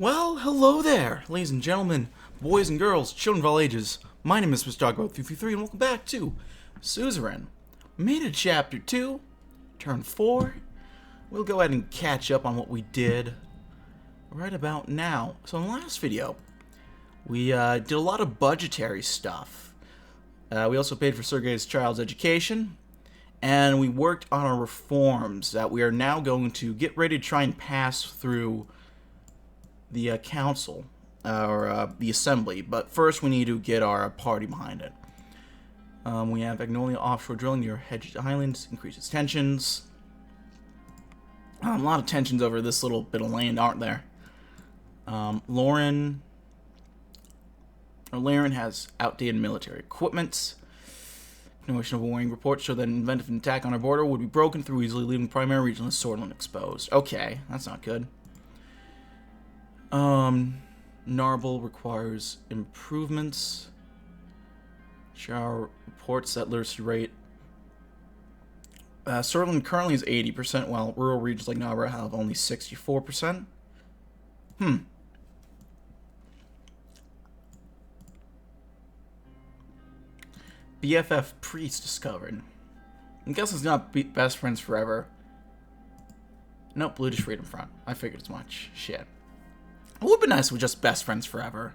Well, hello there, ladies and gentlemen, boys and girls, children of all ages. My name is Mr. DB333, and welcome back to Suzerain. Made it Chapter 2, Turn 4. We'll go ahead and catch up on what we did right about now. So in the last video, we did a lot of budgetary stuff. We also paid for Sergei's child's education, and we worked on our reforms that we are now going to get ready to try and pass through the council, or the assembly, but first we need to get our party behind it. We have Magnolia offshore drilling near Hedged Islands, increases tensions. A lot of tensions over this little bit of land, aren't there? Laren has outdated military equipment. Continuation of warring reports show that an event of an attack on our border would be broken through easily, leaving primary region of Swordsland exposed. Okay, that's not good. Narble requires improvements. Shower reports that literacy rate. Swordsland currently is 80%, while rural regions like Narborough have only 64%. BFF priest discovered. I guess it's not best friends forever. Nope, blue just freedom front. I figured as much. Shit. It would have been nice if we were just best friends forever.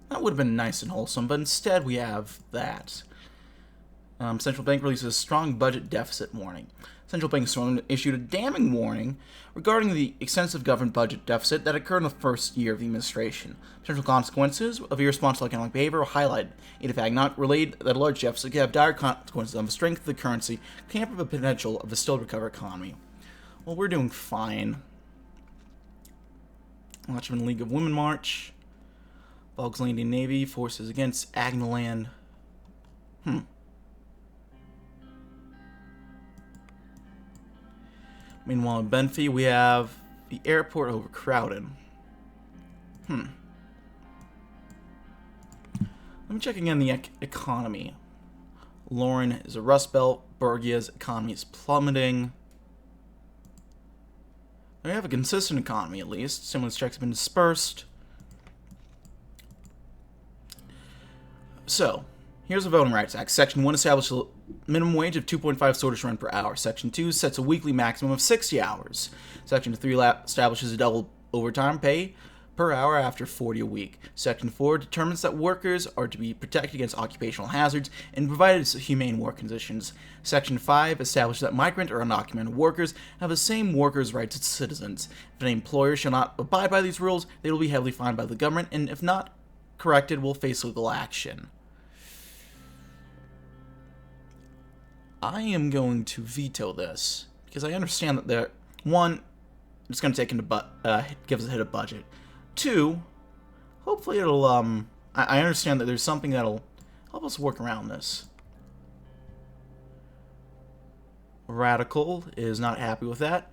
That would have been nice and wholesome, but instead we have that. Central Bank releases a strong budget deficit warning. Central Bank issued a damning warning regarding the extensive government budget deficit that occurred in the first year of the administration. Potential consequences of irresponsible economic behavior were highlighted. It, in fact, not relayed that a large deficit could have dire consequences on the strength of the currency, hamper the potential of a still-to-recover economy. Well, we're doing fine. Watchman League of Women March. Volkslandian Navy forces against Agnaland. Meanwhile, in Benfey, we have the airport overcrowded. Let me check again the economy. Laren is a rust belt. Bergia's economy is plummeting. We have a consistent economy, at least. Stimulus checks have been dispersed. So, here's the Voting Rights Act. Section 1 establishes a minimum wage of 2.5 Swedish rand per hour. Section 2 sets a weekly maximum of 60 hours. Section 3 establishes a double overtime pay per hour after 40 a week. Section 4 determines that workers are to be protected against occupational hazards and provided humane work conditions. Section 5 establishes that migrant or undocumented workers have the same workers' rights as citizens. If an employer shall not abide by these rules, they will be heavily fined by the government, and if not corrected, will face legal action. I am going to veto this, because I understand that it's going to take give us a hit of budget. 2, hopefully it'll, I understand that there's something that'll help us work around this. Radical is not happy with that.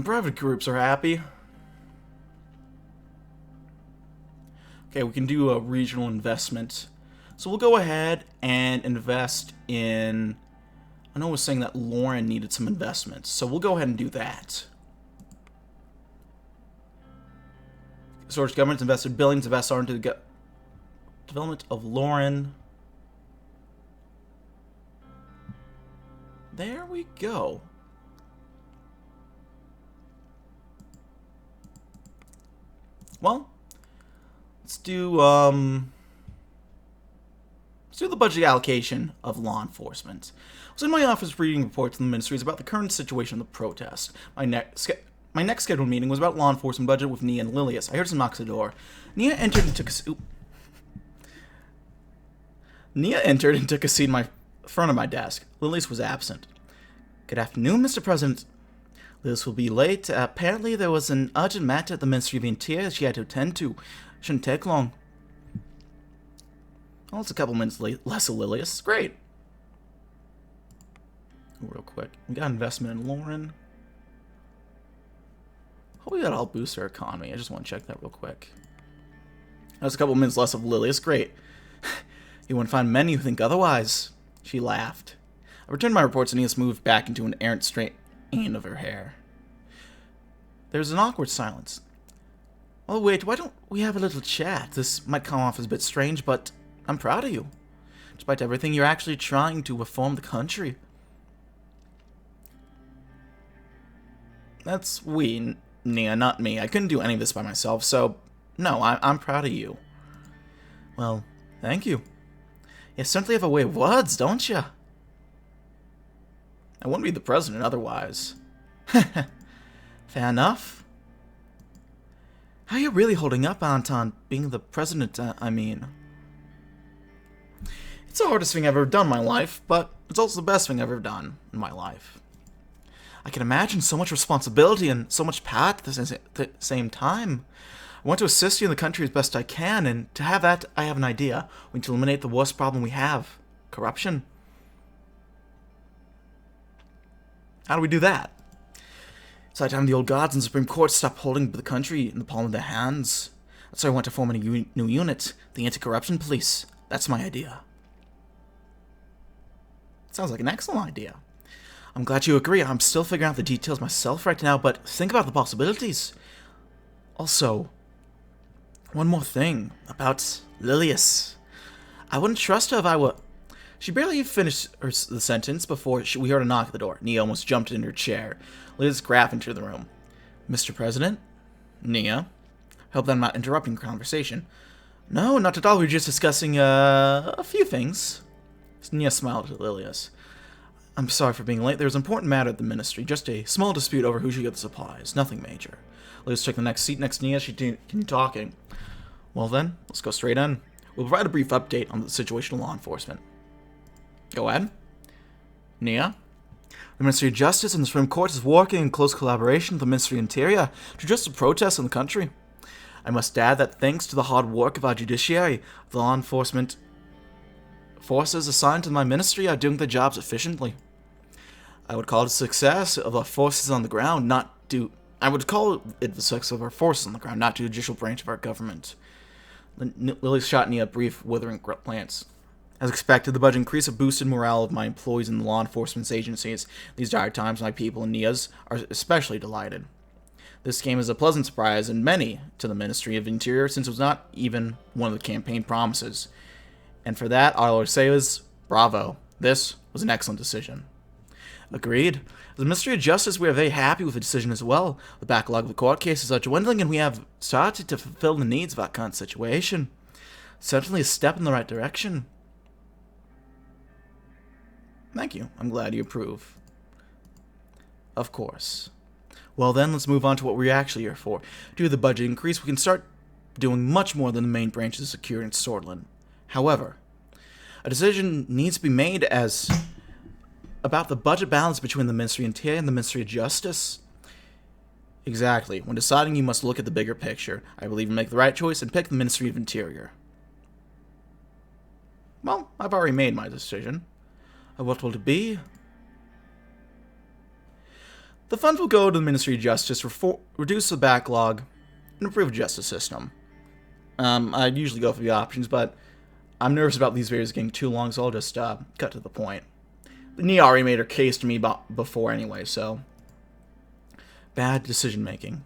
Private groups are happy. Okay, we can do a regional investment. So we'll go ahead and invest in... I know I was saying that Laren needed some investments, so we'll go ahead and do that. Source governments invested billions of SR into the development of Laren. There we go. Well, let's do the budget allocation of law enforcement. I was in my office reading reports from the ministries about the current situation of the protest. My next scheduled meeting was about law enforcement budget with Nia and Lilius. I heard some knocks at the door. Nia entered and took a seat in my front of my desk. Lilius was absent. Good afternoon, Mr. President. Lilius will be late. Apparently there was an urgent matter at the Ministry of the Interior she had to attend to. Shouldn't take long. Well, it's a couple minutes less of Lilius. Great. Real quick. We got investment in Laren. Hopefully that'll help boost our economy. I just want to check that real quick. That's a couple minutes less of Lilius. Great. You won't find many who think otherwise. She laughed. I returned my reports and Nia's moved back into an errant strain of her hair. There was an awkward silence. Oh wait, why don't we have a little chat? This might come off as a bit strange, but I'm proud of you. Despite everything, you're actually trying to reform the country. That's we, Nia, not me. I couldn't do any of this by myself, so no, I'm proud of you. Well, thank you. You certainly have a way of words, don't you? I wouldn't be the president otherwise. Fair enough. How are you really holding up, Anton, being the president, I mean? It's the hardest thing I've ever done in my life, but it's also the best thing I've ever done in my life. I can imagine so much responsibility and so much power at the same time. I want to assist you in the country as best I can, and to have that, I have an idea. We need to eliminate the worst problem we have. Corruption. How do we do that? It's high time the old gods and Supreme Court stop holding the country in the palm of their hands. That's why I want to form a new unit, the Anti-Corruption Police. That's my idea. Sounds like an excellent idea. I'm glad you agree. I'm still figuring out the details myself right now, but think about the possibilities. Also, one more thing about Lilius. I wouldn't trust her if I were... She barely finished the sentence before we heard a knock at the door. Nia almost jumped into her chair. Liz Graff entered the room. Mr. President? Nia? Hope that I'm not interrupting the conversation. No, not at all. We were just discussing, a few things. Nia smiled at Lilius. I'm sorry for being late. There was an important matter at the ministry. Just a small dispute over who should get the supplies. Nothing major. Lilius took the next seat next to Nia. She continued talking. Well then, let's go straight in. We'll provide a brief update on the situation of law enforcement. Go ahead. Nia? The Ministry of Justice and the Supreme Court is working in close collaboration with the Ministry of Interior to address the protests in the country. I must add that thanks to the hard work of our judiciary, the law enforcement forces assigned to my ministry are doing their jobs efficiently. I would call it a success of our forces on the ground, not due... I would call it the success of our forces on the ground, not the judicial branch of our government. Lily shot Nia a brief, withering glance. As expected, the budget increase have boosted morale of my employees in the law enforcement agencies. These dire times, my people and Nia's are especially delighted. This came as a pleasant surprise, and many to the Ministry of Interior, since it was not even one of the campaign promises. And for that, all I would say is, bravo. This was an excellent decision. Agreed. As the Ministry of Justice, we are very happy with the decision as well. The backlog of the court cases are dwindling, and we have started to fulfill the needs of our current situation. Certainly a step in the right direction. Thank you. I'm glad you approve. Of course. Well then, let's move on to what we're actually here for. Due to the budget increase, we can start doing much more than the main branches of security in Swordland. However, a decision needs to be made about the budget balance between the Ministry of Interior and the Ministry of Justice. Exactly. When deciding, you must look at the bigger picture. I believe you make the right choice and pick the Ministry of Interior. Well, I've already made my decision. What will it be? The funds will go to the Ministry of Justice, reduce the backlog, and improve the justice system. I'd usually go for the options, but I'm nervous about these videos getting too long, so I'll just cut to the point. Nia already made her case to me before anyway, so... Bad decision-making.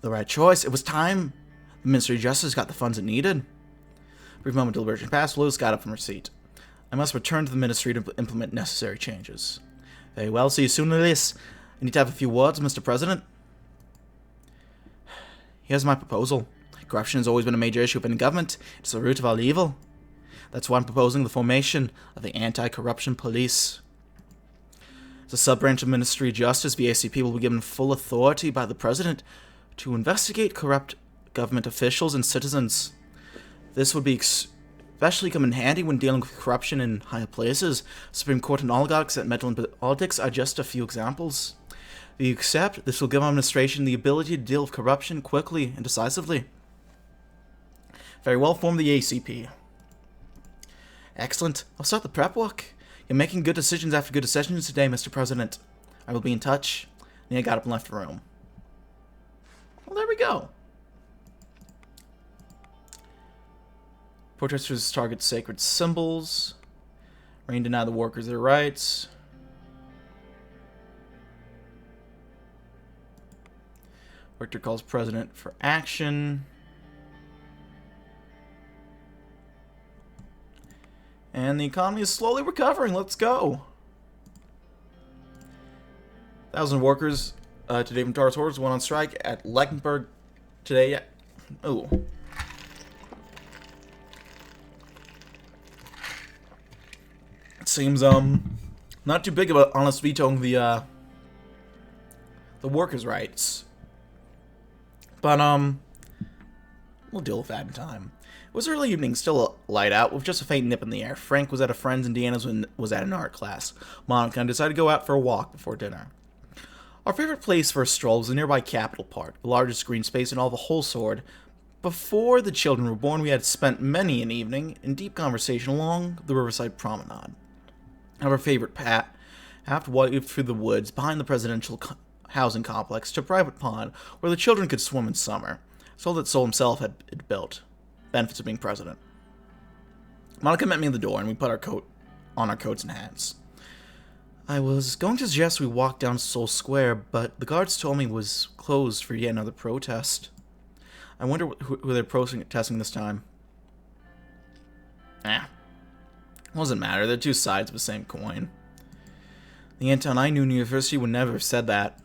The right choice. It was time the Ministry of Justice got the funds it needed. Brief moment of deliberation passed. Liz got up from her seat. I must return to the Ministry to implement necessary changes. Very well, see you soon, Lilius. I need to have a few words, Mr. President. Here's my proposal. Corruption has always been a major issue within government. It's the root of all evil. That's why I'm proposing the formation of the Anti-Corruption Police. As a sub-branch of Ministry of Justice, the ACP will be given full authority by the President to investigate corrupt government officials and citizens. This would be especially come in handy when dealing with corruption in higher places. Supreme Court and oligarchs that meddle in politics are just a few examples. If you accept, this will give our administration the ability to deal with corruption quickly and decisively. Very well, form the ACP. Excellent. I'll start the prep work. You're making good decisions after good decisions today, Mr. President. I will be in touch. Nia got up and left the room. Well, there we go. Protesters target sacred symbols. Rain deny the workers their rights. Richter calls president for action. And the economy is slowly recovering. Let's go. 1,000 workers today from Taurus Hordes went on strike at Leichenberg today. Oh. It seems not too big of an honest vetoing the workers' rights. But we'll deal with that in time. It was early evening, still light out, with just a faint nip in the air. Frank was at a friend's and Deanna was at an art class. Monica decided to go out for a walk before dinner. Our favorite place for a stroll was the nearby Capitol Park, the largest green space in all the whole sword. Before the children were born, we had spent many an evening in deep conversation along the riverside promenade. Our favorite path waved through the woods behind the presidential housing complex to a private pond where the children could swim in summer, so that Sol himself had built. Benefits of being president. Monica met me at the door, and we put on our coats and hats. I was going to suggest we walk down Sol Square, but the guards told me it was closed for yet another protest. I wonder who they're protesting this time. Doesn't matter. They're two sides of the same coin. The Anton I knew in university would never have said that.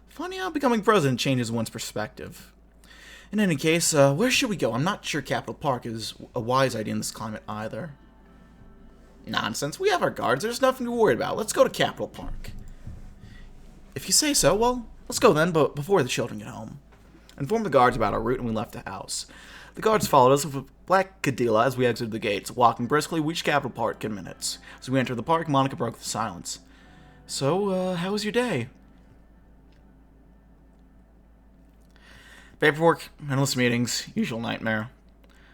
Funny how becoming president changes one's perspective. In any case, where should we go? I'm not sure Capitol Park is a wise idea in this climate either. Nonsense. We have our guards. There's nothing to worry about. Let's go to Capitol Park. If you say so, well, let's go then, but before the children get home. I informed the guards about our route, and we left the house. The guards followed us with a black Cadilla as we exited the gates. Walking briskly, we reached Capitol Park in minutes. As we entered the park, Monica broke the silence. So, how was your day? Paperwork, endless meetings, usual nightmare.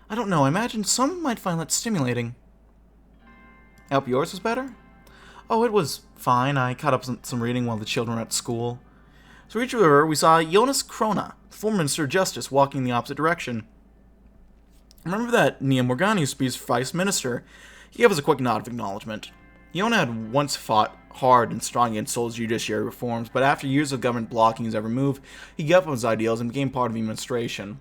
I don't know, I imagine some might find that stimulating. I hope yours was better? Oh, it was fine. I caught up some reading while the children were at school. So we reached the river, we saw Jonas Krona, former Minister of Justice, walking in the opposite direction. Remember that Nia Morgana used to be his vice minister? He gave us a quick nod of acknowledgement. Yona had once fought hard and strong against Sol's judiciary reforms, but after years of government blocking his every move, he gave up on his ideals and became part of the administration.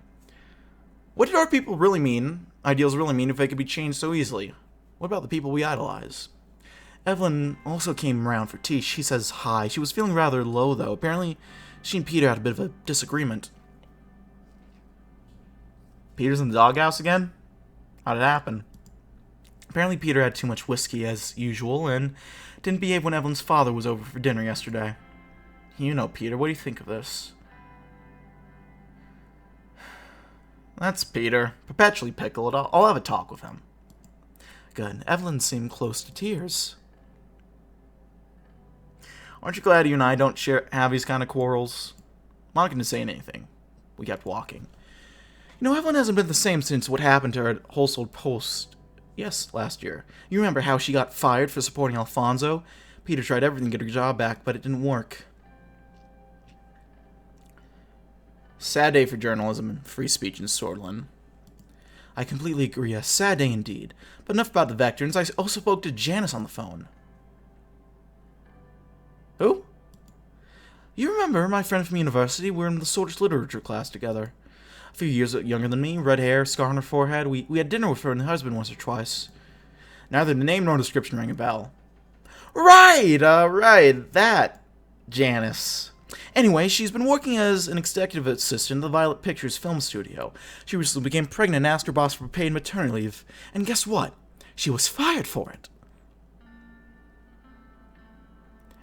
What did our people really mean, ideals really mean, if they could be changed so easily? What about the people we idolize? Evelyn also came around for tea. She says hi. She was feeling rather low, though. Apparently, she and Peter had a bit of a disagreement. Peter's in the doghouse again? How'd it happen? Apparently Peter had too much whiskey, as usual, and didn't behave when Evelyn's father was over for dinner yesterday. You know Peter, what do you think of this? That's Peter. Perpetually pickled. I'll have a talk with him. Good. Evelyn seemed close to tears. Aren't you glad you and I don't have these kind of quarrels? Monica didn't say anything. We kept walking. You know, Evelyn hasn't been the same since what happened to her at Wholesale Post. Yes, last year. You remember how she got fired for supporting Alfonso? Peter tried everything to get her job back, but it didn't work. Sad day for journalism and free speech in Swordland. I completely agree. A sad day indeed. But enough about the Vectorns. I also spoke to Janice on the phone. Who? You remember my friend from university? We were in the Swordist literature class together. A few years younger than me, red hair, scar on her forehead. We had dinner with her and her husband once or twice. Neither the name nor description rang a bell. Right, that Janice. Anyway, she's been working as an executive assistant at the Violet Pictures film studio. She recently became pregnant and asked her boss for paid maternity leave. And guess what? She was fired for it.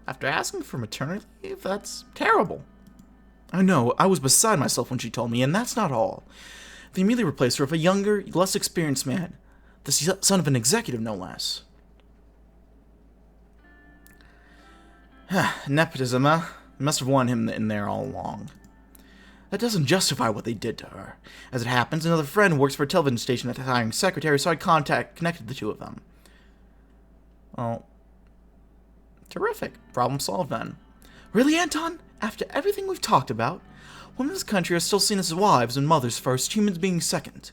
After asking for maternity leave? That's terrible. I know, I was beside myself when she told me, and that's not all. They immediately replaced her with a younger, less experienced man. The son of an executive, no less. Nepotism, huh? Must have wanted him in there all along. That doesn't justify what they did to her. As it happens, another friend who works for a television station at the hiring secretary, so I connected the two of them. Well, terrific. Problem solved then. Really, Anton? After everything we've talked about, women in this country are still seen as wives and mothers first, humans being second.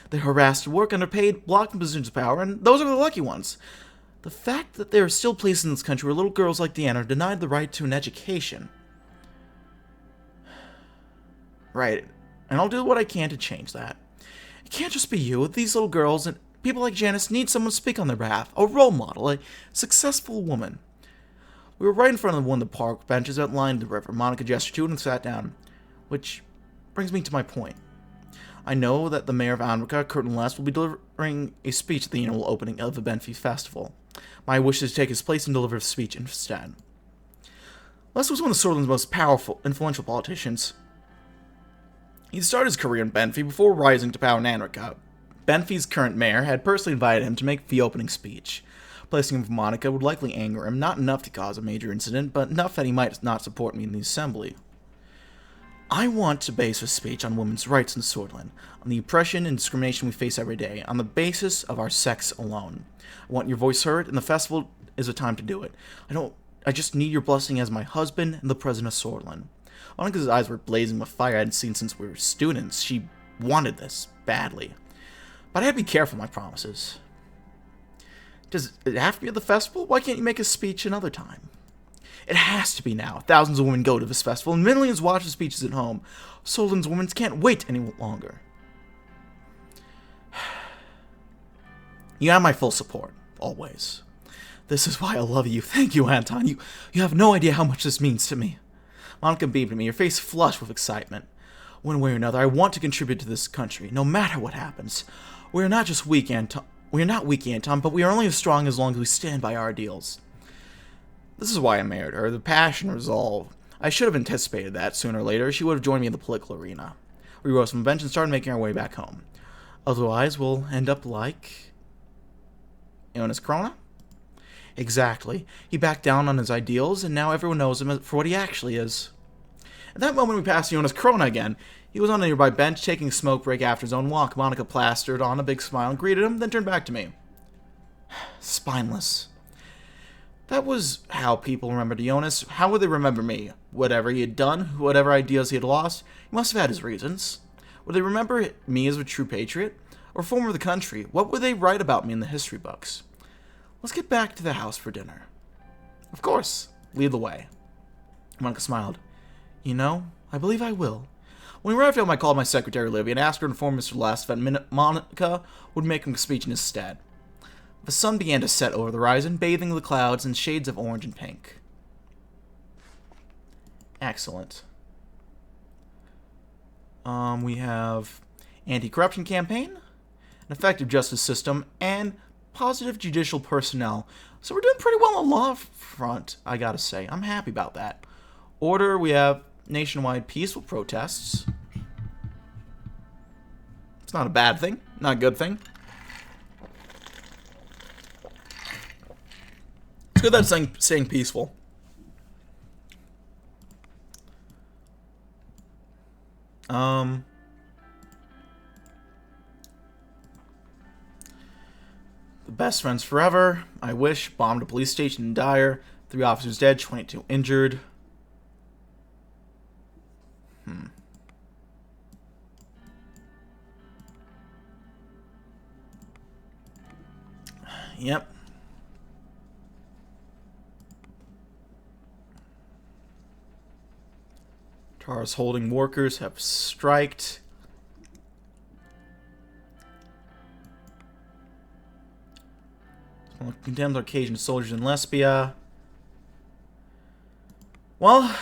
They're harassed at work, underpaid, blocked from positions of power, and those are the lucky ones. The fact that there are still places in this country where little girls like Deanna are denied the right to an education. Right, and I'll do what I can to change that. It can't just be you. These little girls and people like Janice need someone to speak on their behalf. A role model, a successful woman. We were right in front of one of the park benches that lined the river. Monica gestured to it and sat down. Which brings me to my point. I know that the mayor of America, Curtin Less, will be delivering a speech at the annual opening of the Benfey Festival. My wish is to take his place and deliver a speech instead. Les was one of Sworland's most powerful, influential politicians. He started his career in Benfey before rising to power in Anrica. Benfey's current mayor had personally invited him to make the opening speech. Placing him with Monica would likely anger him, not enough to cause a major incident, but enough that he might not support me in the assembly. I want to base a speech on women's rights in Sworland, on the oppression and discrimination we face every day, on the basis of our sex alone. I want your voice heard, and the festival is a time to do it. I just need your blessing as my husband and the president of Sworland. Monica's eyes were blazing with fire I hadn't seen since we were students. She wanted this badly. But I had to be careful with my promises. Does it have to be at the festival? Why can't you make a speech another time? It has to be now. Thousands of women go to this festival, and millions watch the speeches at home. Sworland's women can't wait any longer. You have my full support, always. This is why I love you. Thank you, Anton. You have no idea how much this means to me. Monica beamed at me, her face flushed with excitement. One way or another, I want to contribute to this country, no matter what happens. We are not weak, Anton, but we are only as strong as long as we stand by our ideals. This is why I married her, the passion, resolve. I should have anticipated that. Sooner or later, she would have joined me in the political arena. We rose from the bench and started making our way back home. Otherwise, we'll end up like Jonas Krona? Exactly. He backed down on his ideals, and now everyone knows him for what he actually is. At that moment, we passed Jonas Krona again. He was on a nearby bench, taking a smoke break after his own walk. Monica plastered on a big smile and greeted him, then turned back to me. Spineless. That was how people remembered Jonas. How would they remember me? Whatever he had done, whatever ideas he had lost, he must have had his reasons. Would they remember me as a true patriot? Or reformer of the country? What would they write about me in the history books? Let's get back to the house for dinner. Of course. Lead the way. Monica smiled. You know, I believe I will. When we arrived home, I called my secretary, Olivia, and asked her to inform Mr. Last that Monica would make him a speech in his stead. The sun began to set over the horizon, bathing the clouds in shades of orange and pink. Excellent. We have anti-corruption campaign, an effective justice system, and positive judicial personnel. So we're doing pretty well on the law front, I gotta say. I'm happy about that. Order, we have nationwide peaceful protests. It's not a bad thing, not a good thing. It's good that it's staying peaceful. The best friends forever. I wish. Bombed a police station in Dyer. 3 officers dead, 22 injured. Yep. Tara's holding workers have striked. Condemned Caucasian soldiers in Lesbia. Well,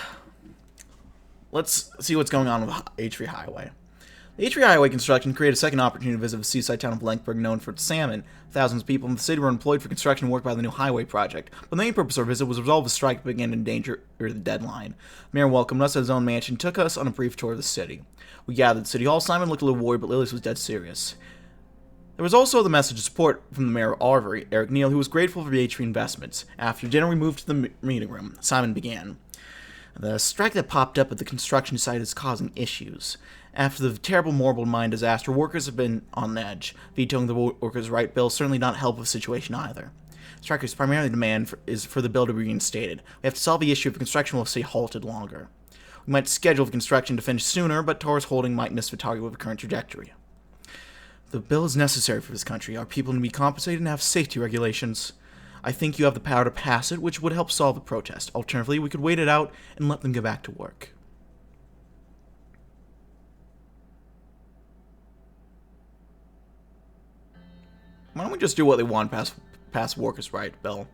let's see what's going on with H3 Highway. The H3 Highway construction created a second opportunity to visit the seaside town of Blankburg, known for its salmon. Thousands of people in the city were employed for construction work by the new highway project, but the main purpose of our visit was to resolve the strike that began to endanger the deadline. The mayor welcomed us at his own mansion and took us on a brief tour of the city. We gathered at City Hall. Simon looked a little worried, but Lilius was dead serious. There was also the message of support from the mayor of Arvery, Eric Neal, who was grateful for the H3 investments. After dinner, we moved to the meeting room. Simon began. The strike that popped up at the construction site is causing issues. After the terrible Morbid Mine disaster, workers have been on edge. Vetoing the workers' right bill certainly not help with the situation either. Strikers' primary demand is for the bill to be reinstated. We have to solve the issue if construction will stay halted longer. We might schedule the construction to finish sooner, but Taurus Holding might miss the target with the current trajectory. The bill is necessary for this country. Our people need to be compensated and have safety regulations. I think you have the power to pass it, which would help solve the protest. Alternatively, we could wait it out and let them get back to work. Why don't we just do what they want, pass workers' right bill?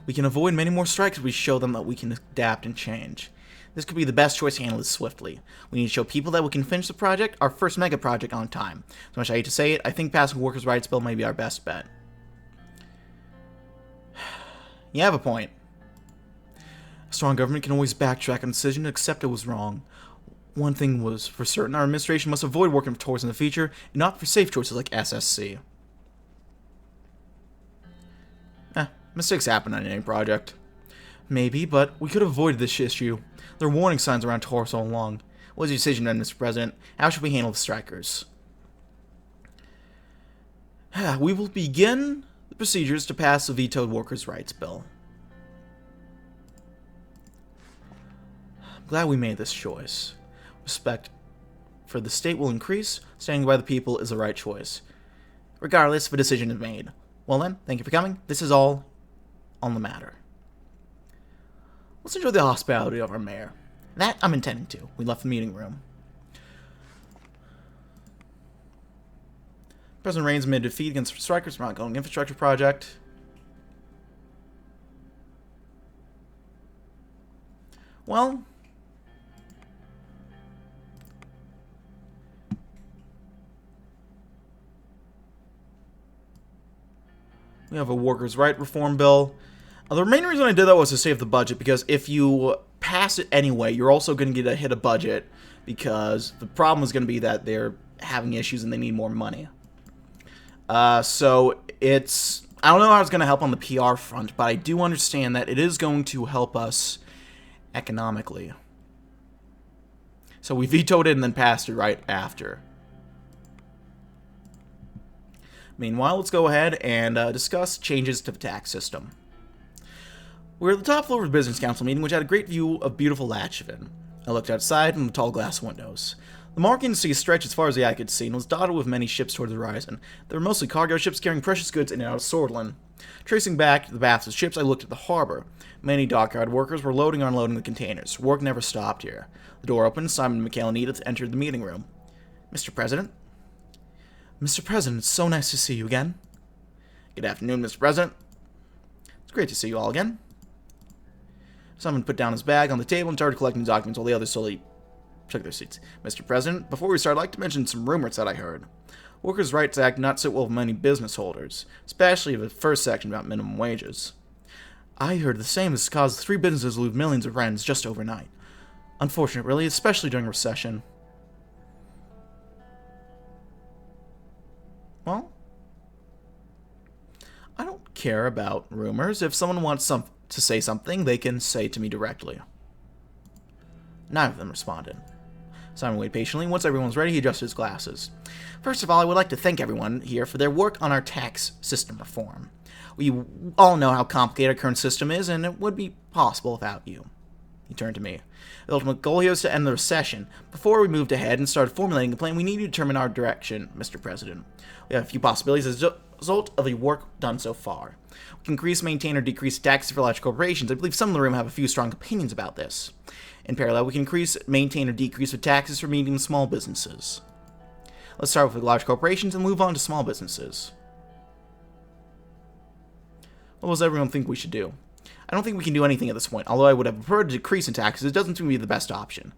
We can avoid many more strikes if we show them that we can adapt and change. This could be the best choice to handle this swiftly. We need to show people that we can finish the project, our first mega project, on time. So much I hate to say it, I think passing a workers' rights bill may be our best bet. You have a point. A strong government can always backtrack on a decision and accept it was wrong. One thing was for certain, our administration must avoid working for toys in the future, and not for safe choices like SSC. Mistakes happen on any project. Maybe, but we could have avoided this issue. There are warning signs around Taurus all along. What is your decision then, Mr. President? How should we handle the strikers? We will begin the procedures to pass the vetoed workers' rights bill. I'm glad we made this choice. Respect for the state will increase. Standing by the people is the right choice, regardless if a decision is made. Well then, thank you for coming. This is all on the matter. Let's enjoy the hospitality of our mayor. That I'm intending to. We left the meeting room. President Reigns made a defeat against strikers for ongoing infrastructure project. Well, we have a workers' right reform bill. The main reason I did that was to save the budget, because if you pass it anyway, you're also going to get a hit of budget, because the problem is going to be that they're having issues and they need more money. So it's, I don't know how it's going to help on the PR front, but I do understand that it is going to help us economically. So we vetoed it and then passed it right after. Meanwhile, let's go ahead and discuss changes to the tax system. We're at the top floor of the Business Council meeting, which had a great view of beautiful Latchavin. I looked outside from the tall glass windows. The market sea stretched as far as the eye could see and was dotted with many ships toward the horizon. They were mostly cargo ships carrying precious goods in and out of Swordland. Tracing back to the baths of ships, I looked at the harbor. Many dockyard workers were loading and unloading the containers. Work never stopped here. The door opened. Simon, Mikhail, and Edith entered the meeting room. Mr. President? Mr. President, it's so nice to see you again. Good afternoon, Mr. President. It's great to see you all again. Simon put down his bag on the table and started collecting documents while the others slowly took their seats. Mr. President, before we start, I'd like to mention some rumors that I heard. Workers' Rights Act not sit well with many business holders, especially the first section about minimum wages. I heard the same has caused 3 businesses to lose millions of rents just overnight. Unfortunate, really, especially during a recession. Well, I don't care about rumors. If someone wants to say something, they can say it to me directly. Neither of them responded. Simon waited patiently. Once everyone was ready, he adjusted his glasses. First of all, I would like to thank everyone here for their work on our tax system reform. We all know how complicated our current system is, and it would be possible without you. He turned to me. The ultimate goal here was to end the recession. Before we moved ahead and started formulating a plan, we need to determine our direction, Mr. President. We have a few possibilities as a result of the work done so far. We can increase, maintain, or decrease taxes for large corporations. I believe some in the room have a few strong opinions about this. In parallel, we can increase, maintain, or decrease the taxes for medium and small businesses. Let's start with large corporations and move on to small businesses. What does everyone think we should do? I don't think we can do anything at this point. Although I would have preferred a decrease in taxes, it doesn't seem to be the best option.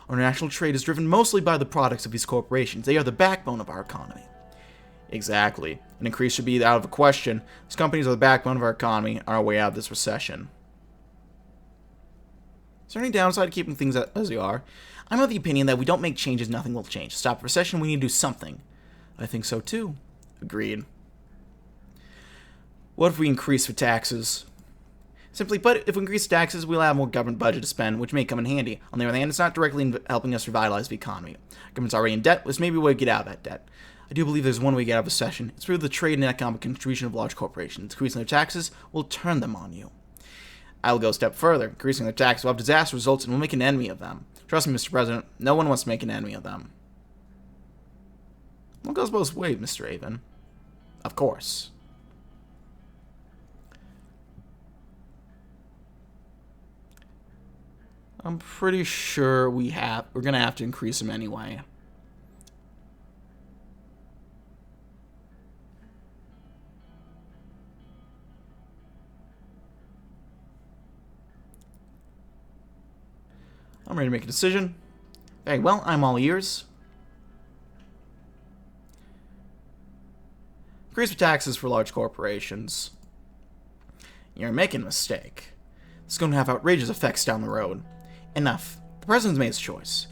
Our national trade is driven mostly by the products of these corporations. They are the backbone of our economy. Exactly. An increase should be out of the question. These companies are the backbone of our economy on our way out of this recession. Is there any downside to keeping things as they are? I'm of the opinion that if we don't make changes, nothing will change. To stop the recession, we need to do something. I think so too. Agreed. What if we increase the taxes? Simply put, if we increase taxes, we'll have more government budget to spend, which may come in handy. On the other hand, it's not directly helping us revitalize the economy. Government's already in debt, which maybe we'll get out of that debt. I do believe there's one way to get out of recession. It's through the trade and economic contribution of large corporations. Increasing their taxes will turn them on you. I will go a step further. Increasing their taxes will have disastrous results and will make an enemy of them. Trust me, Mr. President, no one wants to make an enemy of them. What goes both ways, Mr. Raven? Of course. I'm pretty sure we're gonna have to increase them anyway. I'm ready to make a decision. Very well, I'm all ears. Increase the taxes for large corporations. You're making a mistake. This is going to have outrageous effects down the road. Enough. The president's made his choice.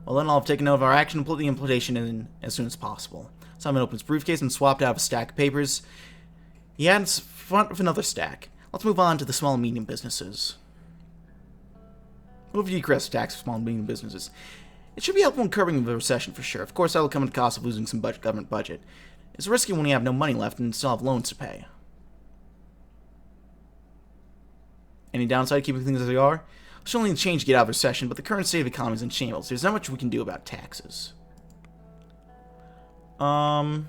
Well, then I'll have taken note of our action and put the implementation in as soon as possible. Simon opens his briefcase and swapped out a stack of papers. He adds front of another stack. Let's move on to the small and medium businesses. Move to decrease tax for small and medium businesses. It should be helpful in curbing the recession for sure. Of course, that will come at the cost of losing some government budget. It's risky when you have no money left and still have loans to pay. Any downside keeping things as they are? We'll only change to get out of the recession, but the current state of the economy is in shambles. There's not much we can do about taxes. I'm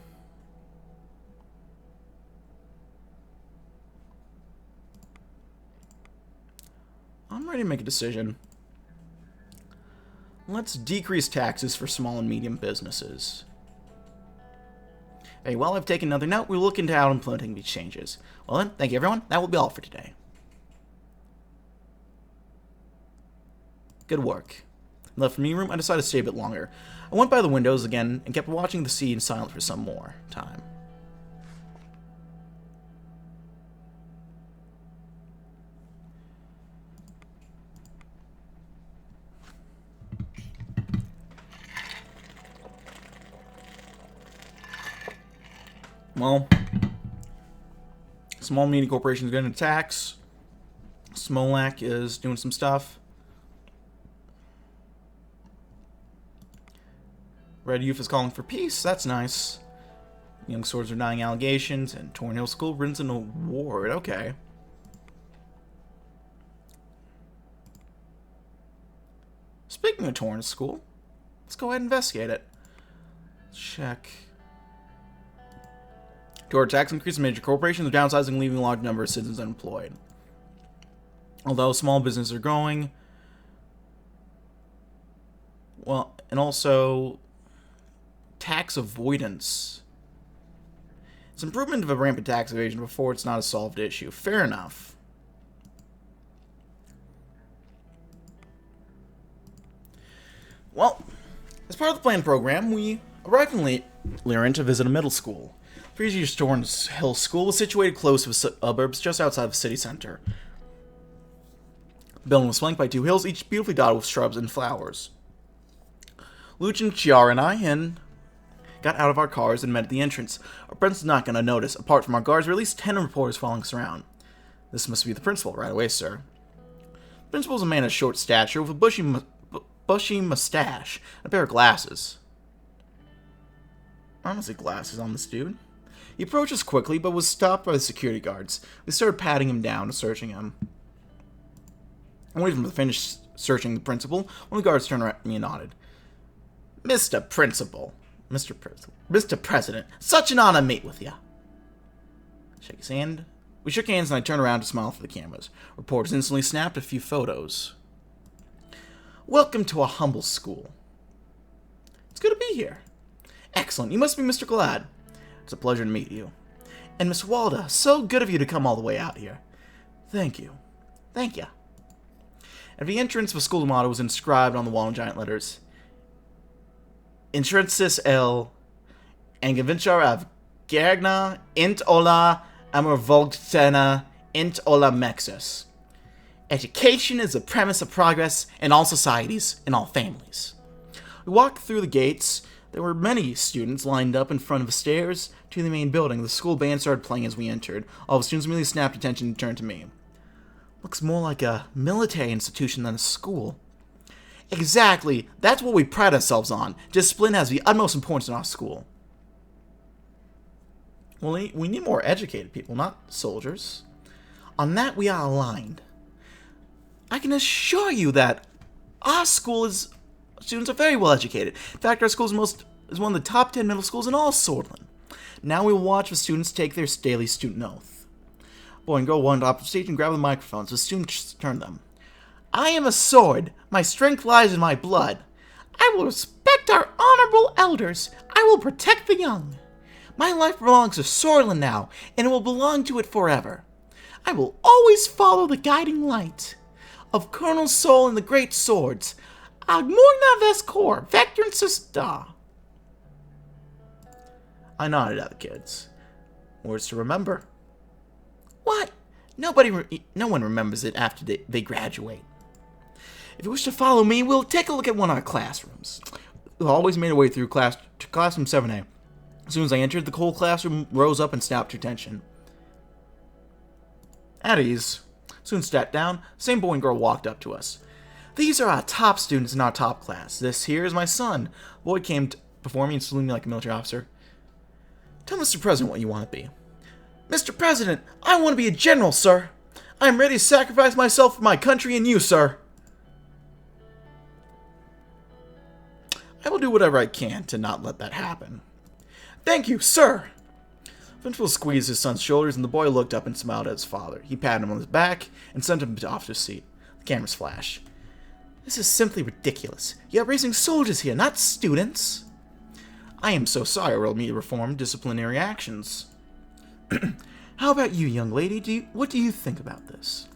ready to make a decision. Let's decrease taxes for small and medium businesses. Very well, I've taken another note. We'll look into how implementing these changes. Well then, thank you everyone. That will be all for today. Good work. Left the meeting room, I decided to stay a bit longer. I went by the windows again and kept watching the sea in silence for some more time. Well, small and medium corporations getting a tax. Smolak is doing some stuff. Red Youth is calling for peace. That's nice. Young Swords are denying allegations, and Torn Hill School wins an award. Okay. Speaking of Torn School, let's go ahead and investigate it. Check. Toward tax increase in major corporations, downsizing, leaving a large number of citizens unemployed. Although small businesses are growing, well, and also tax avoidance. It's improvement of a rampant tax evasion before it's not a solved issue. Fair enough. Well, as part of the planned program, we arrived in Lyran to visit a middle school. Previous Torn Hill School was situated close to the suburbs just outside the city center. The building was flanked by two hills, each beautifully dotted with shrubs and flowers. Luchin, Chiara, and I got out of our cars and met at the entrance. Our principal's not going to notice. Apart from our guards, there were at least 10 reporters following us around. This must be the principal right away, sir. The principal is a man of short stature with a bushy mustache and a pair of glasses. I don't see glasses on this dude. He approached us quickly, but was stopped by the security guards. We started patting him down and searching him. I waited for him to finish searching the principal when the guards turned around at me and nodded. Mr. Principal. Mr. President. Such an honor to meet with you. Shake his hand. We shook hands and I turned around to smile for the cameras. Reporters instantly snapped a few photos. Welcome to a humble school. It's good to be here. Excellent. You must be Mr. Glad. It's a pleasure to meet you. And Miss Walda, so good of you to come all the way out here. Thank you. Thank you. At the entrance, the school motto was inscribed on the wall in giant letters. Intrensis el Angavinchar av Gergna int ola amorvogtena int ola mexus. Education is the premise of progress in all societies, in all families. We walked through the gates. There were many students lined up in front of the stairs to the main building. The school band started playing as we entered. All the students immediately snapped attention and turned to me. Looks more like a military institution than a school. Exactly. That's what we pride ourselves on. Discipline has the utmost importance in our school. Well, we need more educated people, not soldiers. On that, we are aligned. I can assure you that our school is... Students are very well educated. In fact, our school is the most is one of the top 10 middle schools in all Swordland. Now we will watch the students take their daily student oath. Boy and girl went up to the stage and grabbed the microphones. The students turned them. I am a sword. My strength lies in my blood. I will respect our honorable elders. I will protect the young. My life belongs to Swordland now, and it will belong to it forever. I will always follow the guiding light of Colonel Soul and the great swords. Agmorna Vescor, Vector and Sister. I nodded at the kids. Words to remember. What? No one remembers it after they graduate. If you wish to follow me, we'll take a look at one of our classrooms. We always made our way through classroom 7A. As soon as I entered, the whole classroom rose up and snapped to attention. At ease. Soon sat down, the same boy and girl walked up to us. These are our top students in our top class. This here is my son. Boy came before me and saluted me like a military officer. Tell Mr. President what you want to be. Mr. President, I want to be a general, sir. I am ready to sacrifice myself for my country and you, sir. I will do whatever I can to not let that happen. Thank you, sir. Principal squeezed his son's shoulders, and the boy looked up and smiled at his father. He patted him on his back and sent him off to his seat. The cameras flashed. This is simply ridiculous. You are raising soldiers here, not students. I am so sorry. We'll need to reform disciplinary actions. How about you, young lady? What do you think about this?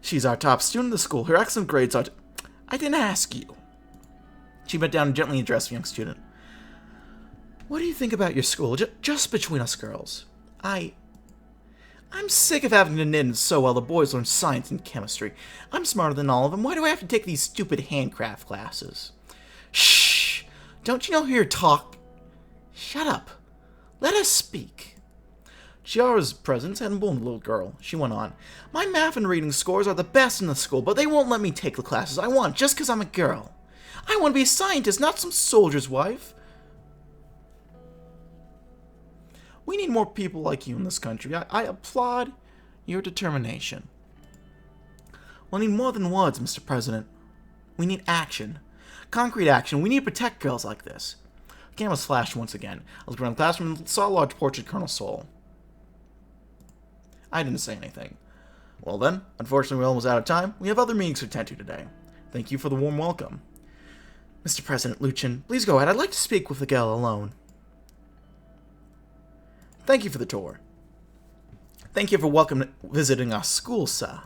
She's our top student in the school. Her excellent grades are... I didn't ask you. She bent down and gently addressed the young student. What do you think about your school? Just between us girls. I'm sick of having to knit and sew while the boys learn science and chemistry. I'm smarter than all of them. Why do I have to take these stupid handcraft classes? Shh! Don't you know who you're talking? Shut up. Let us speak. Chiara's presence hadn't blown the little girl. She went on. My math and reading scores are the best in the school, but they won't let me take the classes I want just because I'm a girl. I want to be a scientist, not some soldier's wife. We need more people like you in this country. I applaud your determination. We'll need more than words, Mr. President. We need action. Concrete action. We need to protect girls like this. The cameras flashed once again. I looked around the classroom and saw a large portrait of Colonel Soul. I didn't say anything. Well then, unfortunately we're almost out of time. We have other meetings to attend to today. Thank you for the warm welcome. Mr. President Luchin, please go ahead. I'd like to speak with the girl alone. Thank you for the tour. Thank you for visiting our school, sir.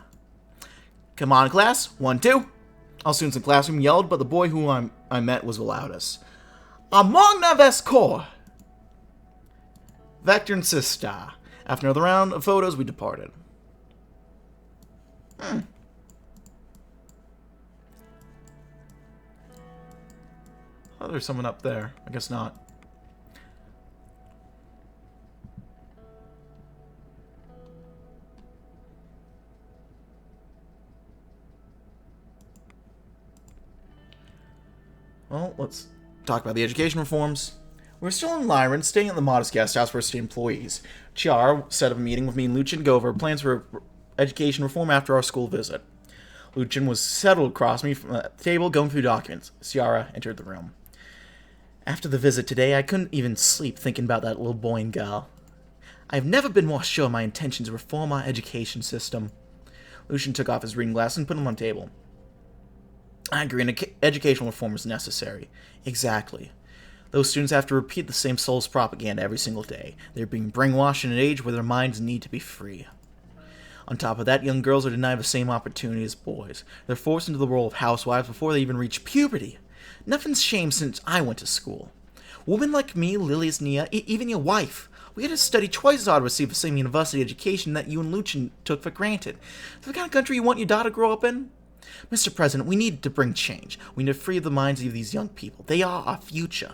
Come on, class. 1, 2. All students in the classroom yelled, but the boy who I met was the loudest. Among Naves Corps! Vector and Sister. After another round of photos, we departed. Oh, there's someone up there. I guess not. Well, let's talk about the education reforms. We're still in Lyran, staying at the modest guest house for our state employees. Chiara set up a meeting with me and Luchin to go over plans for education reform after our school visit. Luchin was settled across me from the table, going through documents. Chiara entered the room. After the visit today, I couldn't even sleep thinking about that little boy and girl. I've never been more sure of my intentions to reform our education system. Luchin took off his reading glasses and put them on the table. I agree, an educational reform is necessary. Exactly. Those students have to repeat the same soulless propaganda every single day. They're being brainwashed in an age where their minds need to be free. On top of that, young girls are denied the same opportunity as boys. They're forced into the role of housewives before they even reach puberty. Nothing's changed since I went to school. Women like me, Lilia's Nia, even your wife, we had to study twice as hard to receive the same university education that you and Luchin took for granted. Is the kind of country you want your daughter to grow up in? Mr. President, we need to bring change. We need to free the minds of these young people. They are our future.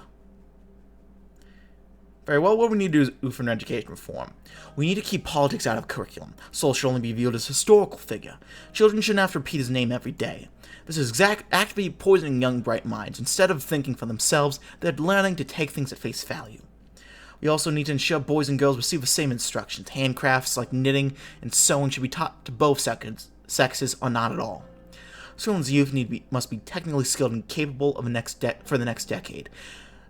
Very well, what do we need to do for an education reform? We need to keep politics out of curriculum. Soul should only be viewed as a historical figure. Children shouldn't have to repeat his name every day. This is actively poisoning young, bright minds. Instead of thinking for themselves, they're learning to take things at face value. We also need to ensure boys and girls receive the same instructions. Handcrafts like knitting and sewing should be taught to both sexes or not at all. Children's youth must be technically skilled and capable of for the next decade.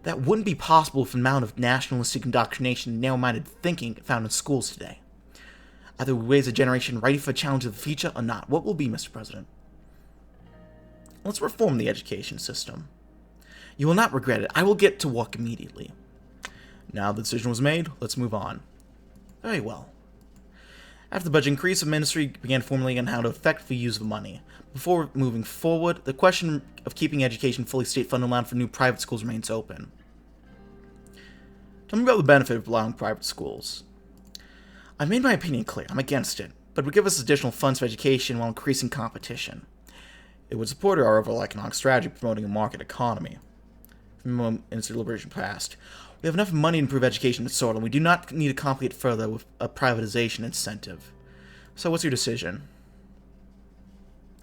That wouldn't be possible with the amount of nationalistic indoctrination and narrow-minded thinking found in schools today. Either we raise a generation ready for the challenge of the future or not. What will be, Mr. President? Let's reform the education system. You will not regret it. I will get to work immediately. Now the decision was made, let's move on. Very well. After the budget increase, the ministry began formulating on how to effectively use the money. Before moving forward, the question of keeping education fully state-funded allowed for new private schools remains open. Tell me about the benefit of allowing private schools. I've made my opinion clear. I'm against it, but it would give us additional funds for education while increasing competition. It would support our overall economic strategy promoting a market economy. From Minister Liberation past, we have enough money to improve education and sort, and we do not need to complicate further with a privatization incentive. So what's your decision?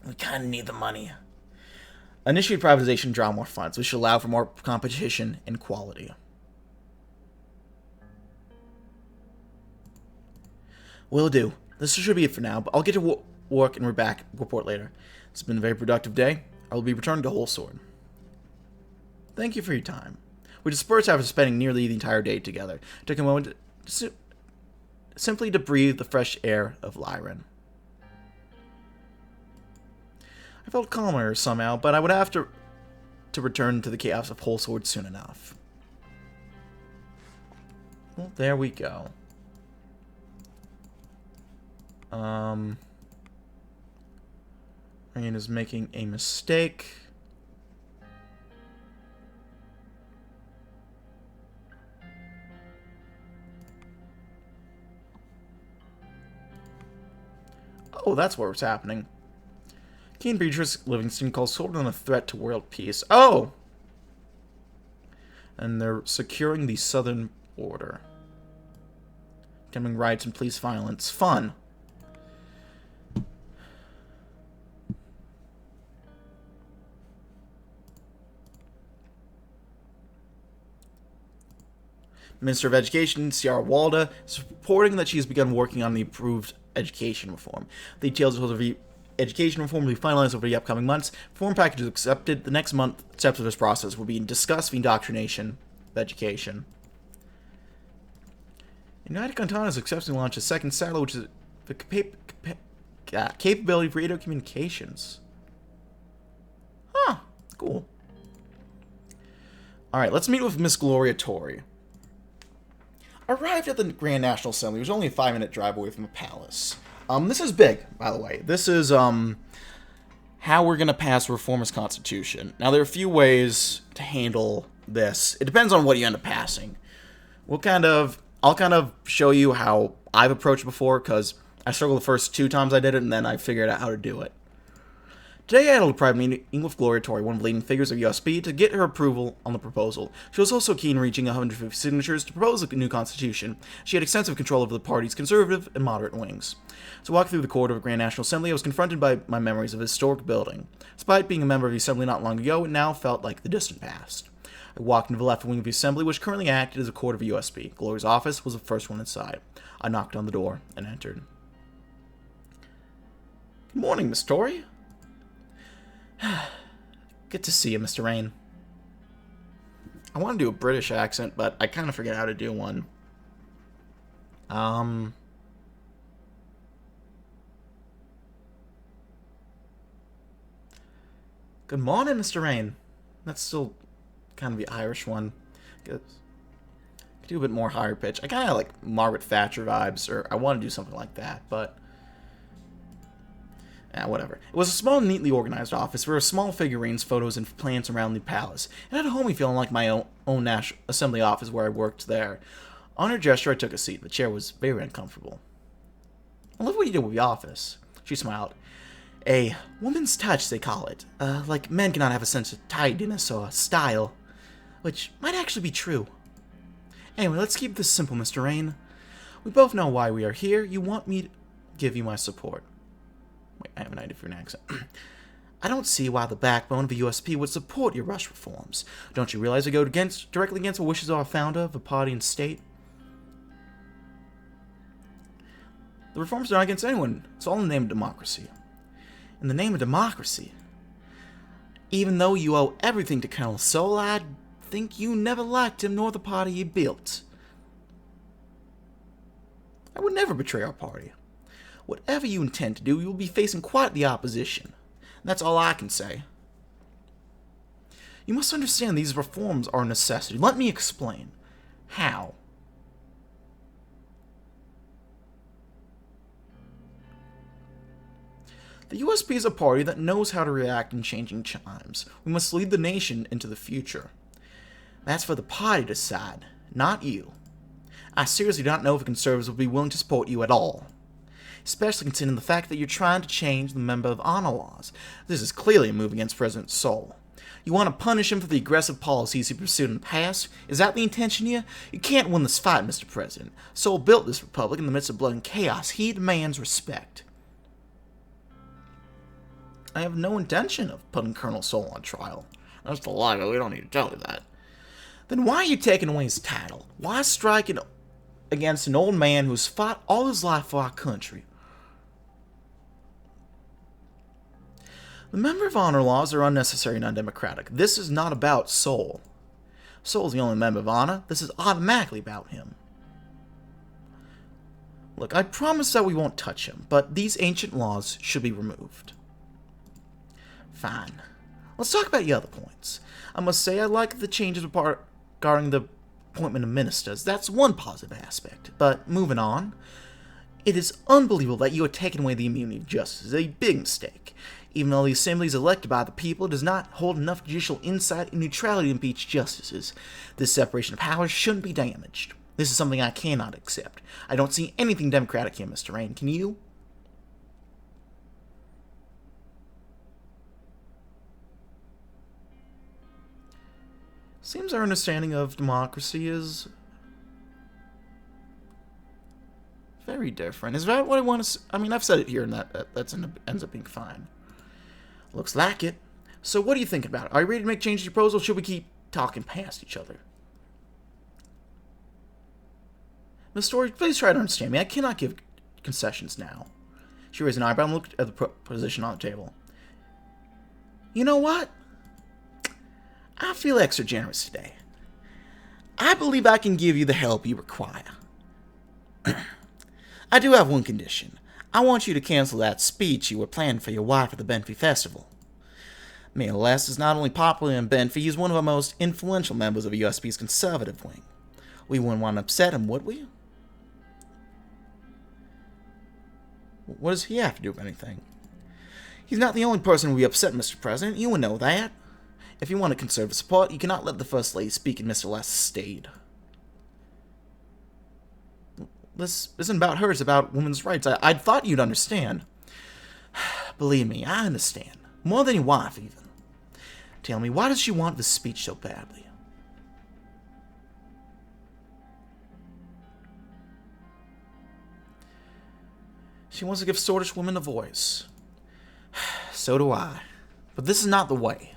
We kind of need the money. Initiate privatization and draw more funds, which should allow for more competition and quality. Will do. This should be it for now, but I'll get to work and report later. It's been a very productive day. I will be returning to Whole Sword. Thank you for your time. We dispersed after spending nearly the entire day together. It took a moment simply to breathe the fresh air of Lyran. I felt calmer somehow, but I would have to return to the chaos of Whole Sword soon enough. Well, there we go. Ryan is making a mistake. Oh, that's what's happening. King Beatrice Livingston calls Swordman a threat to world peace. Oh! And they're securing the southern border. Condemning riots and police violence. Fun. Minister of Education, Ciara Walda, is reporting that she has begun working on the approved education reform. The details of the education reform will be finalized over the upcoming months. Reform package is accepted. The next month, steps of this process will be discussed the indoctrination of education. United Cantana has successfully launched a second satellite, which is the capability for radio communications. Huh. Cool. Alright, let's meet with Miss Gloria Torrey. Arrived at the Grand National Assembly. It was only a 5-minute drive away from the palace. This is big, by the way. This is, how we're going to pass a reformist constitution. Now, there are a few ways to handle this. It depends on what you end up passing. I'll kind of show you how I've approached it before, because I struggled the first 2 times I did it, and then I figured out how to do it. Today I held a private meeting with Gloria Torrey, one of the leading figures of USB, to get her approval on the proposal. She was also keen on reaching 150 signatures to propose a new constitution. She had extensive control over the party's conservative and moderate wings. As I walked through the corridor of the Grand National Assembly, I was confronted by my memories of a historic building. Despite being a member of the Assembly not long ago, it now felt like the distant past. I walked into the left wing of the Assembly, which currently acted as a court of USB. Gloria's office was the first one inside. I knocked on the door and entered. Good morning, Miss Torrey. Good to see you, Mr. Rain. I want to do a British accent, but I kind of forget how to do one. Good morning, Mr. Rain. That's still kind of the Irish one. Could do a bit more higher pitch. I kind of like Margaret Thatcher vibes, or I want to do something like that, but whatever. It was a small, neatly organized office. There were small figurines, photos, and plants around the palace. It had a homey feeling like my own National Assembly office where I worked there. On her gesture, I took a seat. The chair was very uncomfortable. I love what you did with the office. She smiled. A woman's touch, they call it. Like men cannot have a sense of tidiness or style. Which might actually be true. Anyway, let's keep this simple, Mr. Rain. We both know why we are here. You want me to give you my support. Wait, I have an idea for an accent. I don't see why the backbone of the USP would support your rush reforms. Don't you realize they go directly against the wishes of our founder, the party and state? The reforms are not against anyone. It's all in the name of democracy. In the name of democracy? Even though you owe everything to Colonel Solad, think you never liked him nor the party he built. I would never betray our party. Whatever you intend to do, you will be facing quite the opposition. That's all I can say. You must understand these reforms are a necessity. Let me explain. How? The USP is a party that knows how to react in changing times. We must lead the nation into the future. That's for the party to decide, not you. I seriously do not know if the Conservatives will be willing to support you at all. Especially considering the fact that you're trying to change the Member of Honor laws. This is clearly a move against President Sol. You want to punish him for the aggressive policies he pursued in the past? Is that the intention here? You can't win this fight, Mr. President. Sol built this republic in the midst of blood and chaos. He demands respect. I have no intention of putting Colonel Sol on trial. That's the lie, but we don't need to tell you that. Then why are you taking away his title? Why striking against an old man who's fought all his life for our country? The Member of Honor laws are unnecessary and undemocratic. This is not about Sol. Sol's the only Member of Honor. This is automatically about him. Look, I promise that we won't touch him, but these ancient laws should be removed. Fine. Let's talk about the other points. I must say I like the changes regarding the appointment of ministers. That's one positive aspect. But moving on, it is unbelievable that you are taking away the immunity of justice. It's a big mistake. Even though the assembly is elected by the people, it does not hold enough judicial insight and neutrality to impeach justices. This separation of powers shouldn't be damaged. This is something I cannot accept. I don't see anything democratic here, Mr. Rain. Can you? Seems our understanding of democracy is very different. Is that what I want to? I mean, I've said it here, and that ends up being fine. Looks like it. So, what are you thinking about it? Are you ready to make changes to your proposal? Or should we keep talking past each other? Miss Story, please try to understand me. I cannot give concessions now. She raised an eyebrow and looked at the position on the table. You know what? I feel extra generous today. I believe I can give you the help you require. I do have one condition. I want you to cancel that speech you were planning for your wife at the Benfey Festival. Mayor Les is not only popular in Benfey, he's one of our most influential members of USP's conservative wing. We wouldn't want to upset him, would we? What does he have to do with anything? He's not the only person who will be upset, Mr. President. You would know that. If you want conservative support, you cannot let the First Lady speak in Mr. Les' stead. This isn't about her, it's about women's rights. I thought you'd understand. Believe me, I understand. More than your wife, even. Tell me, why does she want this speech so badly? She wants to give Sortish women a voice. So do I. But this is not the way.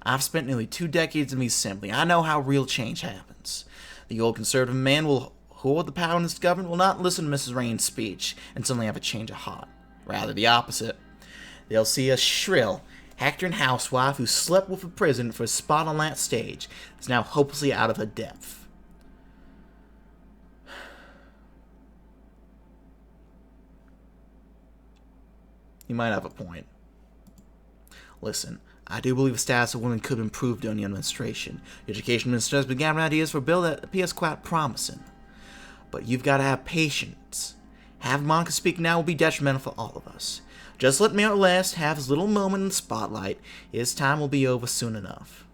I've spent nearly 2 decades in the Assembly. I know how real change happens. The old conservative man who hold the power in this government will not listen to Mrs. Rain's speech and suddenly have a change of heart. Rather the opposite. They'll see a shrill, hectoring housewife who slept with the president for a spot on that stage is now hopelessly out of her depth. You might have a point. Listen, I do believe the status of women could improve during the administration. The education minister has begun ideas for a bill that appears quite promising. But you've got to have patience. Having Monica speak now will be detrimental for all of us. Just let Mayor Last have his little moment in the spotlight. His time will be over soon enough.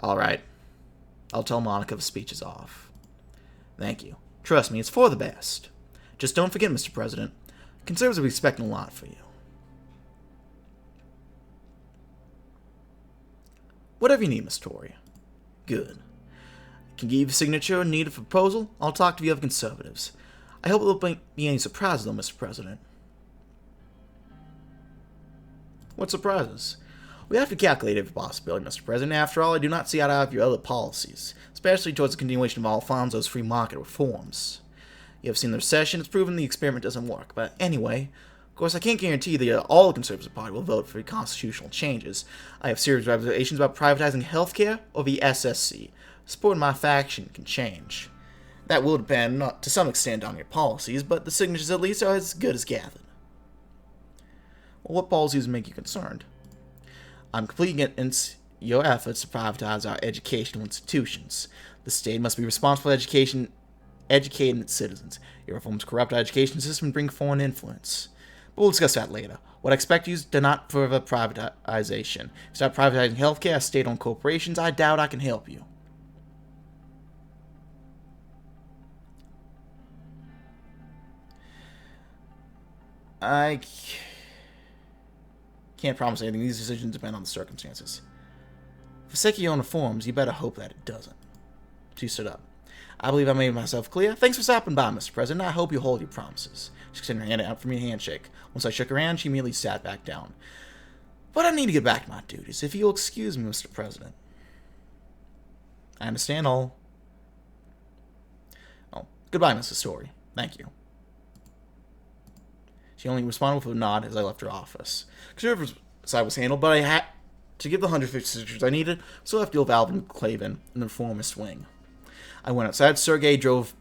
Alright. I'll tell Monica the speech is off. Thank you. Trust me, it's for the best. Just don't forget, Mr. President, conservatives will be expecting a lot for you. Whatever you need, Miss Tory. Good. I can give you the signature needed for proposal. I'll talk to the other conservatives. I hope there won't be any surprises, though, Mr. President. What surprises? We have to calculate every possibility, Mr. President. After all, I do not see eye to eye with your other policies, especially towards the continuation of Alfonso's free market reforms. You have seen the recession. It's proven the experiment doesn't work. But anyway, Of course, I can't guarantee that all the Conservative Party will vote for constitutional changes. I have serious reservations about privatizing healthcare or the SSC. Support in my faction can change. That will depend, not to some extent, on your policies, but the signatures at least are as good as gathered. Well, what policies make you concerned? I'm completely against your efforts to privatize our educational institutions. The state must be responsible for educating its citizens. Your reforms corrupt our education system and bring foreign influence. But we'll discuss that later. What I expect you is to not further privatization. If you start privatizing healthcare, state-owned corporations, I doubt I can help you. I can't promise anything. These decisions depend on the circumstances. For the sake of your own reforms, you better hope that it doesn't. She stood up. I believe I made myself clear. Thanks for stopping by, Mr. President. I hope you hold your promises. She extended her hand out for me to handshake. Once I shook her hand, she immediately sat back down. But I need to get back to my duties. If you'll excuse me, Mr. President. I understand all. Oh, goodbye, Mrs. Story. Thank you. She only responded with a nod as I left her office. Conservative side was handled, but I had to give the 150 signatures I needed, so I left to deal with Alvin Clavin in the Reformist wing. I went outside. Sergei drove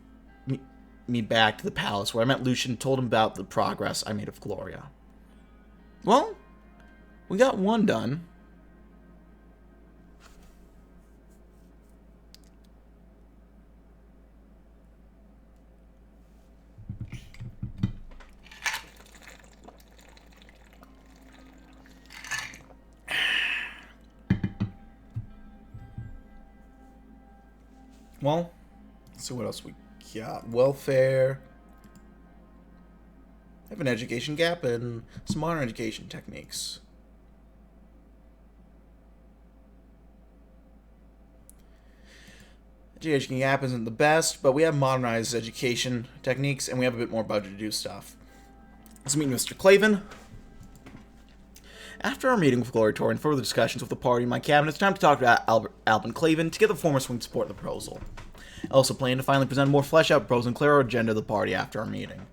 me back to the palace, where I met Lucian and told him about the progress I made of Gloria. Well, we got one done. Well, let's see what else we got. Welfare. I have an education gap and some modern education techniques. Education gap isn't the best, but we have modernized education techniques and we have a bit more budget to do stuff. Let's meet Mr. Clavin. After our meeting with Gloria Tori and further discussions with the party and my cabinet, it's time to talk to Alvin Clavin to get the former swing to support the proposal. I also plan to finally present a more fleshed-out proposal and clearer agenda to the party after our meeting.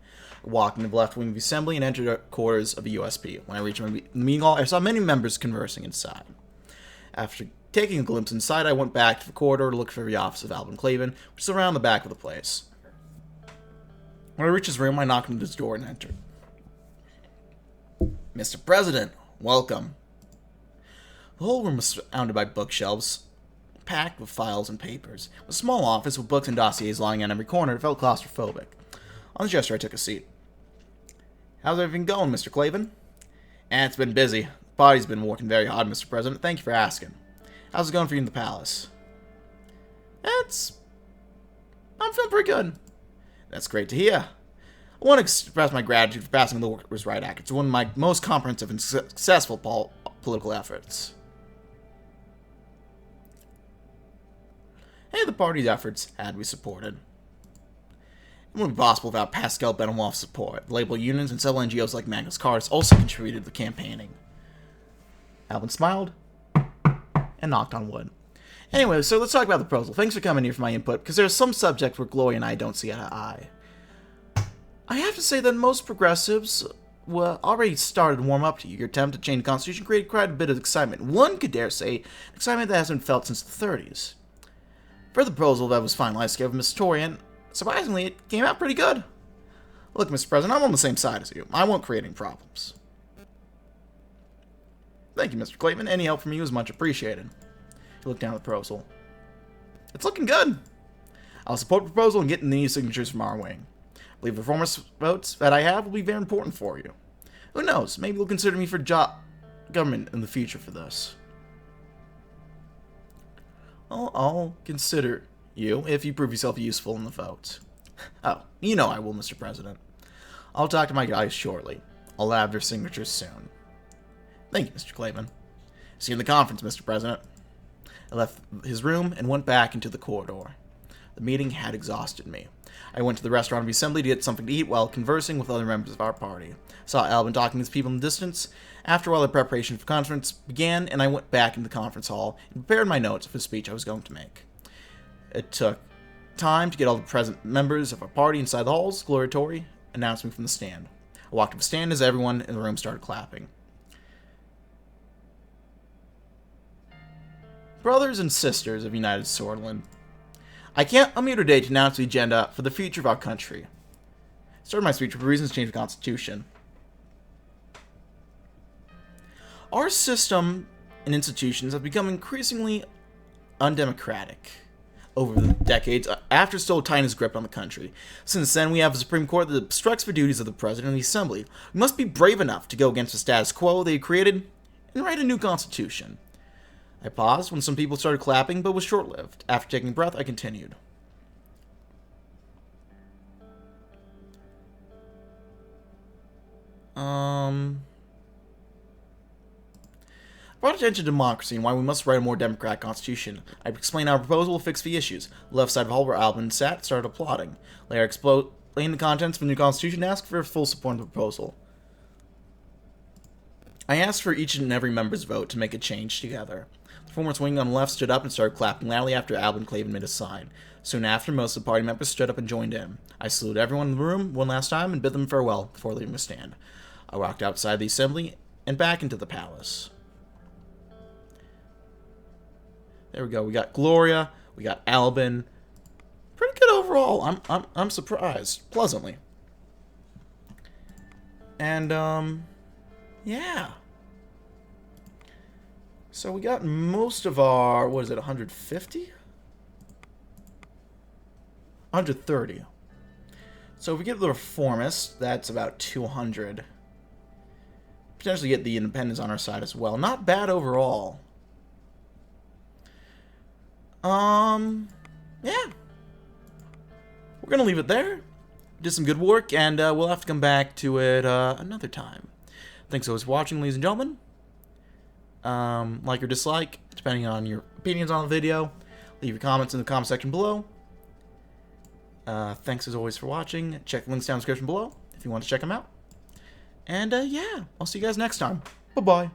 I walked into the left wing of the assembly and entered the quarters of the USP. When I reached the meeting hall, I saw many members conversing inside. After taking a glimpse inside, I went back to the corridor to look for the office of Alvin Clavin, which is around the back of the place. When I reached his room, I knocked on his door and entered. Mr. President, welcome. The whole room was surrounded by bookshelves, packed with files and papers. A small office with books and dossiers lying on every corner. It felt claustrophobic. On the gesture, I took a seat. How's everything going, Mr. Clavin? It's been busy. The party's been working very hard, Mr. President. Thank you for asking. How's it going for you in the palace? I'm feeling pretty good. That's great to hear. I want to express my gratitude for passing the Workers' Right Act. It's one of my most comprehensive and successful political efforts. And the party's efforts had to be supported. It wouldn't be possible without Pascal Benoit's support. The labor unions and several NGOs like Magnus Carus also contributed to the campaigning. Alvin smiled and knocked on wood. Anyway, so let's talk about the proposal. Thanks for coming here for my input, because there's some subjects where Gloria and I don't see eye to eye. I have to say that most progressives were already started to warm up to you. Your attempt to change the Constitution created quite a bit of excitement. One could dare say, excitement that hasn't been felt since the 30s. For the proposal that was finalized together with Miss Tori, and surprisingly, it came out pretty good. Look, Mr. President, I'm on the same side as you. I won't create any problems. Thank you, Mr. Clavin. Any help from you is much appreciated. He looked down at the proposal. It's looking good. I'll support the proposal and get the needed signatures from our wing. I believe the reformist votes that I have will be very important for you. Who knows? Maybe you'll consider me for government in the future for this. I'll consider you if you prove yourself useful in the vote. Oh, you know I will, Mr. President. I'll talk to my guys shortly. I'll have their signatures soon. Thank you, Mr. Clavin. See you in the conference, Mr. President. I left his room and went back into the corridor. The meeting had exhausted me. I went to the restaurant of the assembly to get something to eat while conversing with other members of our party. I saw Alvin talking to his people in the distance. After a while, the preparation for the conference began, and I went back into the conference hall and prepared my notes for the speech I was going to make. It took time to get all the present members of our party inside the halls. Gloria Tori announced me from the stand. I walked up a stand as everyone in the room started clapping. Brothers and sisters of United Swordland, I'm here today to announce the agenda for the future of our country. I started my speech with reasons to change the Constitution. Our system and institutions have become increasingly undemocratic over the decades after still tightening its grip on the country. Since then, we have a Supreme Court that obstructs the duties of the President and the Assembly. We must be brave enough to go against the status quo they created and write a new Constitution. I paused when some people started clapping, but was short-lived. After taking a breath, I continued. Brought attention to democracy and why we must write a more democratic constitution. I explained our proposal will fix the issues. The left side of the hall where Albin sat started applauding. Later, I explained the contents of the new constitution and asked for full support of the proposal. I asked for each and every member's vote to make a change together. The former swing on the left stood up and started clapping loudly after Albin Clavin made a sign. Soon after, most of the party members stood up and joined in. I saluted everyone in the room one last time and bid them farewell before leaving the stand. I walked outside the assembly and back into the palace. There we go. We got Gloria. We got Albin. Pretty good overall. I'm surprised pleasantly. And yeah. So we got most of our, what is it, 150? 130. So if we get the Reformists, that's about 200. Potentially get the Independents on our side as well. Not bad overall. Yeah. We're gonna leave it there. Did some good work, and we'll have to come back to it another time. Thanks always for watching, ladies and gentlemen. Like or dislike, depending on your opinions on the video. Leave your comments in the comment section below. Thanks as always for watching. Check the links down in the description below if you want to check them out. And yeah, I'll see you guys next time. Bye-bye.